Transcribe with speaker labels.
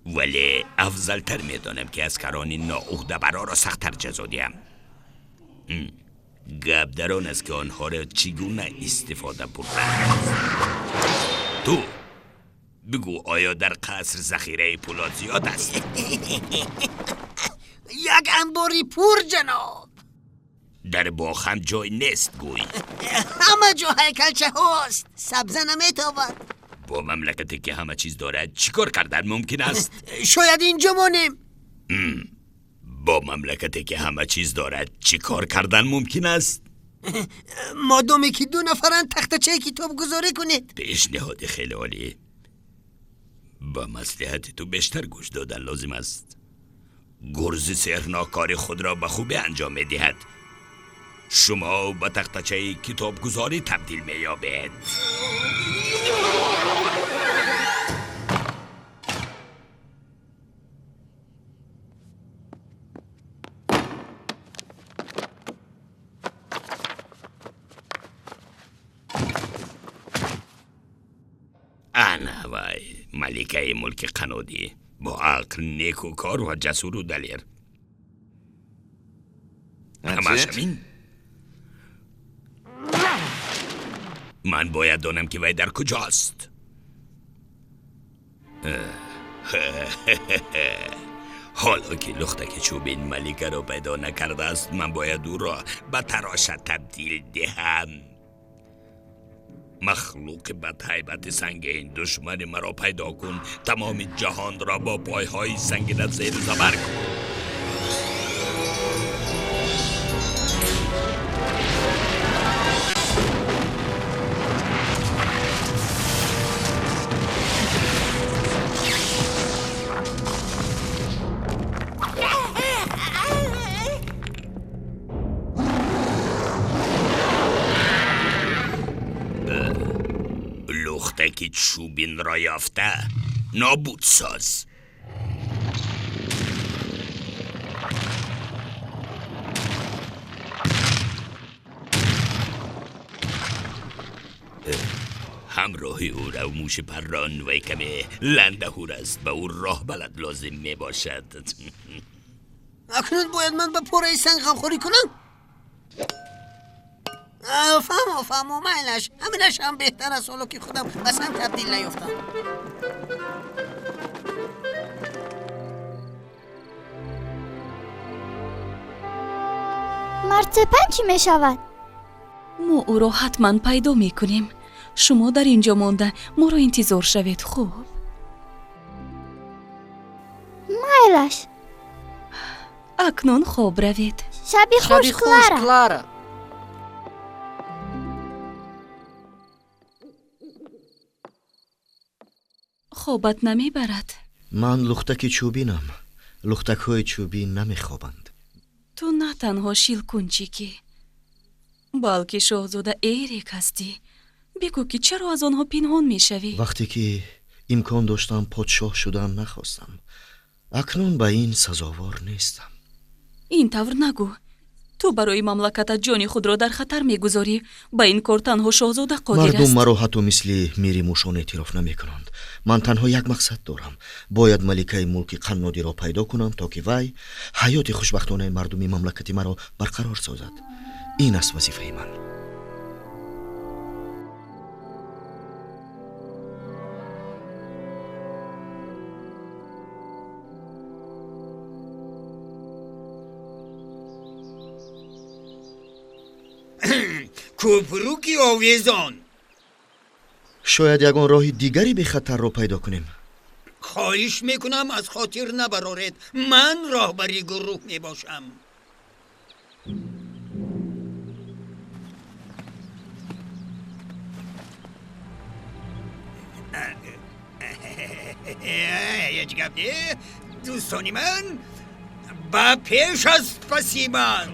Speaker 1: ولی افضلتر میدانم که از کاران ناعهده برا را سختتر جزا دهم. گپ در آن است که آنها را چگونه استفاده بردند. تو بگو آیا در قصر ذخیره پولاد زیاد است؟
Speaker 2: یک انباری پور جناب.
Speaker 1: در باغ هم جای نیست گوی؟
Speaker 2: همه جا هیکلچه هاست، سبزه نمیتابد.
Speaker 1: با مملکتی که همه چیز دارد چیکار کردن ممکن است؟
Speaker 2: شاید اینجا مانیم.
Speaker 1: با مملکتی که همه چیز دارد چیکار کردن ممکن است؟
Speaker 2: مادامی که 2 نفرن تختچه کتاب گذاری کنید.
Speaker 1: پیشنهاد خیلی عالی. با مصلحت تو بیشتر گوش دادن لازم است. گرز سحرناکار خود را به خوبی انجام می‌دهد. شما به تختچه کتاب گذاری تبدیل می‌یابید. انا وای ملکه ملک قنودی با عقل، نیکوکار و جسور و دلیر. همش همین. من باید دانم که وی در کجاست. حالا که لختک چوبین ملکه را پیدا نکرده است، من باید او را به تراش تبدیل دهم. مخلوق بدهیبت سنگین، دشمن مرا پیدا کن، تمام جهان را با پایهای سنگینت زیر زبر کن. لختکی چوبین را یافته، نابود ساز. همراهی او را موش پران و کمی لندهور است. به او راه بلد لازم می باشد.
Speaker 2: اکنون باید من به پوره سنگ غمخوری کنم؟ فهمو مایلش، همینش هم بهتر است حالا که خودم به سنگ تبدیل نیفتم.
Speaker 3: مرتبن چی می شود؟
Speaker 4: ما او را حتما پیدا می کنیم. شما در اینجا مانده ما را انتظار شوید. خوب
Speaker 3: مایلش،
Speaker 4: اکنون خواب روید.
Speaker 3: شبی خوش کلارا.
Speaker 4: خوابت نمی برد؟
Speaker 5: من لختک چوبینم. لختک های چوبین نمی خوابند.
Speaker 4: تو نه تنها شیلکونچیکی بلکه شاهزاده ایریک هستی. بگو که چرا از آنها پنهان می شوی؟
Speaker 5: وقتی که امکان داشتم پادشاه شدن نخواستم. اکنون به این سزاوار نیستم.
Speaker 4: این طور نگو. تو برای مملکت جان خود را در خطر می گذاری. با این کار تنها شاهزاده قادر است.
Speaker 5: مردم مرا حتی مثل میری موشان اعتراف نمی کنند. من تنها یک مقصد دارم. باید ملکه ملک قنودی را پیدا کنم تا که وی حیات خوشبختانه مردمی مملکتی مرا برقرار سازد. این است وظیفه من.
Speaker 6: کوپروکی آویزان،
Speaker 5: شاید یگان راه دیگری به خطر را پیدا کنیم.
Speaker 6: خواهش میکنم از خاطر نبرارید. من راهبری گروه میباشم. هیچ گپ نه دوستانی من. با پیش از پسی من.